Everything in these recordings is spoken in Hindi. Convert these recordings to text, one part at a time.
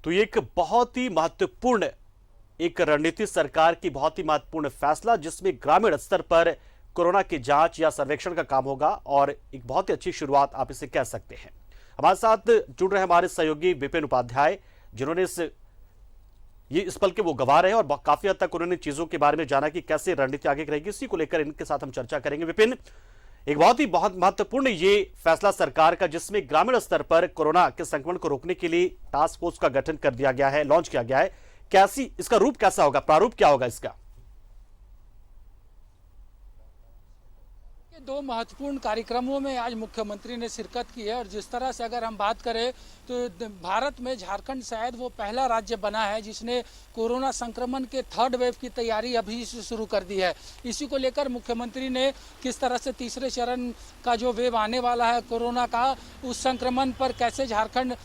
तो ये एक बहुत ही महत्वपूर्ण एक रणनीति सरकार की, बहुत ही महत्वपूर्ण फैसला, जिसमें ग्रामीण स्तर पर कोरोना की जांच या सर्वेक्षण का काम होगा और एक बहुत ही अच्छी शुरुआत आप इसे कह सकते हैं। हमारे साथ जुड़ रहे हमारे सहयोगी विपिन उपाध्याय, जिन्होंने इस पल के वो गवाह रहे और काफी हद तक उन्होंने चीजों के बारे में जाना कि कैसे रणनीति आगे रहेगी। इसी को लेकर इनके साथ हम चर्चा करेंगे। विपिन, एक बहुत महत्वपूर्ण ये फैसला सरकार का, जिसमें ग्रामीण स्तर पर कोरोना के संक्रमण को रोकने के लिए टास्क फोर्स का गठन कर दिया गया है, लॉन्च किया गया है। कैसी इसका रूप कैसा होगा, प्रारूप क्या होगा इसका? दो महत्वपूर्ण कार्यक्रमों में आज मुख्यमंत्री ने शिरकत की है और जिस तरह से अगर हम बात करें तो भारत में झारखंड शायद वो पहला राज्य बना है जिसने कोरोना संक्रमण के थर्ड वेव की तैयारी अभी से शुरू कर दी है। इसी को लेकर मुख्यमंत्री ने किस तरह से तीसरे चरण का जो वेव आने वाला है कोरोना का, उस संक्रमण पर कैसे झारखंड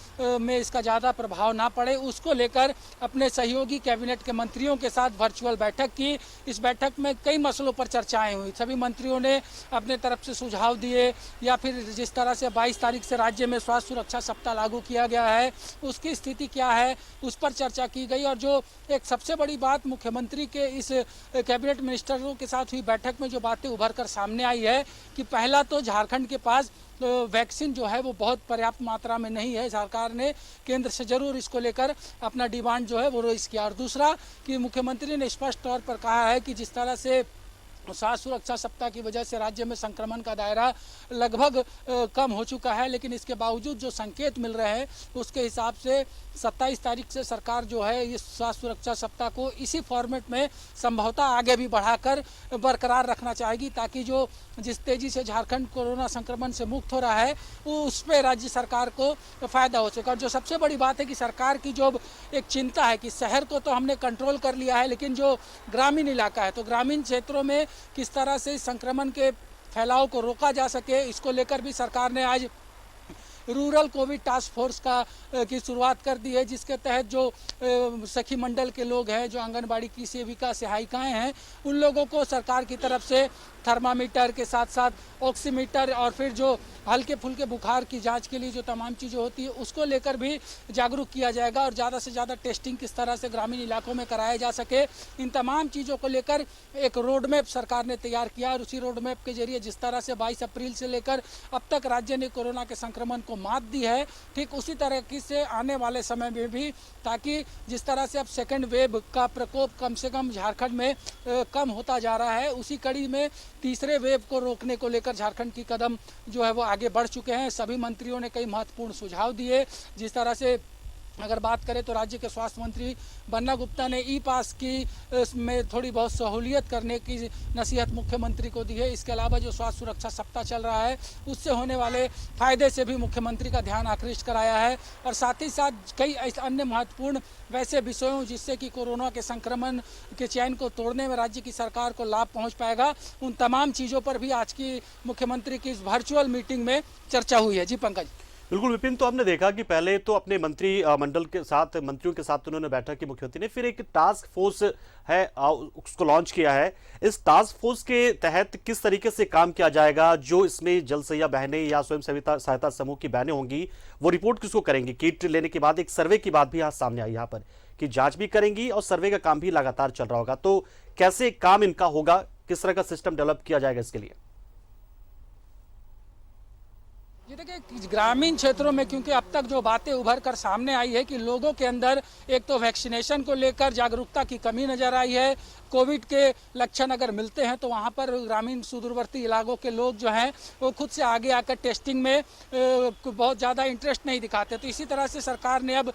में इसका ज़्यादा प्रभाव ना पड़े, उसको लेकर अपने सहयोगी कैबिनेट के मंत्रियों के साथ वर्चुअल बैठक की। इस बैठक में कई मसलों पर चर्चाएं हुई। सभी मंत्रियों ने अपने तरफ से सुझाव दिए या फिर जिस तरह से 22 तारीख से राज्य में स्वास्थ्य सुरक्षा सप्ताह लागू किया गया है उसकी स्थिति क्या है, उस पर चर्चा की गई। और जो एक सबसे बड़ी बात मुख्यमंत्री के इस कैबिनेट मिनिस्टरों के साथ हुई बैठक में जो बातें उभर कर सामने आई है कि पहला तो झारखंड के पास वैक्सीन जो है वो बहुत पर्याप्त मात्रा में नहीं है। सरकार ने केंद्र से जरूर इसको लेकर अपना डिमांड जो है वो रेज किया। और दूसरा कि मुख्यमंत्री ने स्पष्ट तौर पर कहा है कि जिस तरह से स्वास्थ्य सुरक्षा सप्ताह की वजह से राज्य में संक्रमण का दायरा लगभग कम हो चुका है, लेकिन इसके बावजूद जो संकेत मिल रहे हैं उसके हिसाब से 27 तारीख से सरकार जो है इस स्वास्थ्य सुरक्षा सप्ताह को इसी फॉर्मेट में संभवतः आगे भी बढ़ाकर बरकरार रखना चाहेगी, ताकि जो जिस तेजी से झारखंड कोरोना संक्रमण से मुक्त हो रहा है उस पर राज्य सरकार को फायदा हो सके। और जो सबसे बड़ी बात है कि सरकार की जो एक चिंता है कि शहर को तो हमने कंट्रोल कर लिया है, लेकिन जो ग्रामीण इलाका है तो ग्रामीण क्षेत्रों में किस तरह से संक्रमण के फैलाव को रोका जा सके, इसको लेकर भी सरकार ने आज रूरल कोविड टास्क फोर्स की शुरुआत कर दी है, जिसके तहत जो सखी मंडल के लोग हैं, जो आंगनबाड़ी की सेविका सहायिकाएं हैं, उन लोगों को सरकार की तरफ से थर्मामीटर के साथ साथ ऑक्सीमीटर और फिर जो हल्के फुल्के बुखार की जांच के लिए जो तमाम चीज़ें होती है उसको लेकर भी जागरूक किया जाएगा और ज़्यादा से ज़्यादा टेस्टिंग किस तरह से ग्रामीण इलाकों में कराया जा सके, इन तमाम चीज़ों को लेकर एक रोड मैप सरकार ने तैयार किया। और उसी रोड मैप के जरिए जिस तरह से 22 अप्रैल से लेकर अब तक राज्य ने कोरोना के संक्रमण को मात दी है, ठीक उसी तरह से आने वाले समय में भी, ताकि जिस तरह से अब सेकेंड वेव का प्रकोप कम से कम झारखंड में कम होता जा रहा है, उसी कड़ी में तीसरे वेव को रोकने को लेकर झारखंड की कदम जो है वो आगे बढ़ चुके हैं। सभी मंत्रियों ने कई महत्वपूर्ण सुझाव दिए। जिस तरह से अगर बात करें तो राज्य के स्वास्थ्य मंत्री बन्ना गुप्ता ने ई पास की में थोड़ी बहुत सहूलियत करने की नसीहत मुख्यमंत्री को दी है। इसके अलावा जो स्वास्थ्य सुरक्षा सप्ताह चल रहा है उससे होने वाले फायदे से भी मुख्यमंत्री का ध्यान आकृष्ट कराया है और साथ ही साथ कई अन्य महत्वपूर्ण वैसे विषयों जिससे कि कोरोना के संक्रमण के चैन को तोड़ने में राज्य की सरकार को लाभ पहुँच पाएगा, उन तमाम चीज़ों पर भी आज की मुख्यमंत्री की इस वर्चुअल मीटिंग में चर्चा हुई है। जी पंकज। बिल्कुल विपिन, तो हमने देखा कि पहले तो अपने मंत्रियों के साथ उन्होंने बैठक की मुख्यमंत्री ने, फिर एक टास्क फोर्स है उसको लॉन्च किया है। इस टास्क फोर्स के तहत किस तरीके से काम किया जाएगा? जो इसमें जल सैया बहनें या स्वयं सहायता समूह की बहनें होंगी वो रिपोर्ट किसको करेंगी? किट लेने के बाद एक सर्वे की बात भी यहाँ सामने आई यहाँ पर कि जांच भी करेंगी और सर्वे का काम भी लगातार चल रहा होगा। तो कैसे काम इनका होगा, किस तरह का सिस्टम डेवलप किया जाएगा इसके लिए? ये देखिए ग्रामीण क्षेत्रों में क्योंकि अब तक जो बातें उभर कर सामने आई है कि लोगों के अंदर एक तो वैक्सीनेशन को लेकर जागरूकता की कमी नजर आई है। कोविड के लक्षण अगर मिलते हैं तो वहाँ पर ग्रामीण सुदूरवर्ती इलाकों के लोग जो हैं वो खुद से आगे आकर टेस्टिंग में बहुत ज़्यादा इंटरेस्ट नहीं दिखाते। तो इसी तरह से सरकार ने अब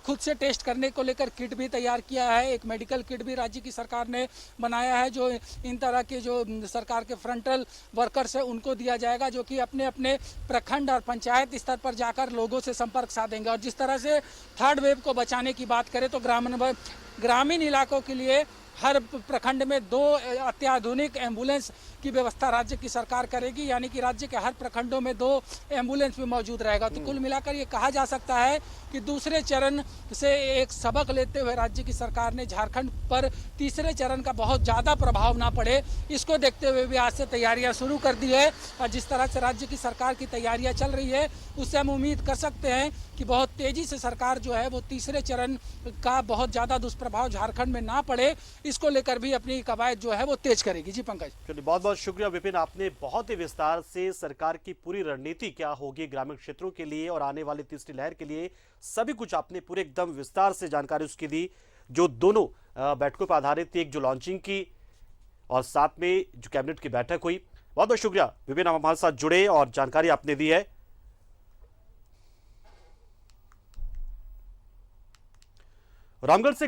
खुद से टेस्ट करने को लेकर किट भी तैयार किया है। एक मेडिकल किट भी राज्य की सरकार ने बनाया है जो इन तरह के जो सरकार के फ्रंटल वर्कर्स हैं उनको दिया जाएगा, जो कि अपने अपने प्रखंड और पंचायत स्तर पर जाकर लोगों से संपर्क साधेंगे। और जिस तरह से थर्ड वेव को बचाने की बात करें तो ग्रामीण इलाकों के लिए हर प्रखंड में 2 अत्याधुनिक एम्बुलेंस की व्यवस्था राज्य की सरकार करेगी, यानी कि राज्य के हर प्रखंडों में 2 एम्बुलेंस भी मौजूद रहेगा। तो कुल मिलाकर ये कहा जा सकता है कि दूसरे चरण से एक सबक लेते हुए राज्य की सरकार ने झारखंड पर तीसरे चरण का बहुत ज़्यादा प्रभाव ना पड़े, इसको देखते हुए भी आज से तैयारियां शुरू कर दी है। और जिस तरह से राज्य की सरकार की तैयारियां चल रही है, उससे हम उम्मीद कर सकते हैं कि बहुत तेजी से सरकार जो है वो तीसरे चरण का बहुत ज़्यादा दुष्प्रभाव झारखंड में ना पड़े, इसको लेकर भी अपनी कवायद जो है वो तेज करेगी। जी पंकज। चलिए, बहुत बहुत शुक्रिया विपिन, आपने बहुत ही विस्तार से सरकार की पूरी रणनीति क्या होगी ग्रामीण क्षेत्रों के लिए और आने वाली तीसरी लहर के लिए सभी कुछ आपने पूरे एकदम विस्तार से जानकारी उसकी दी, जो दोनों बैठकों पर आधारित थी, एक जो लॉन्चिंग की और साथ में जो कैबिनेट की बैठक हुई। बहुत बहुत शुक्रिया विपिन, आप हमारे साथ जुड़े और जानकारी आपने दी है। रामगढ़ से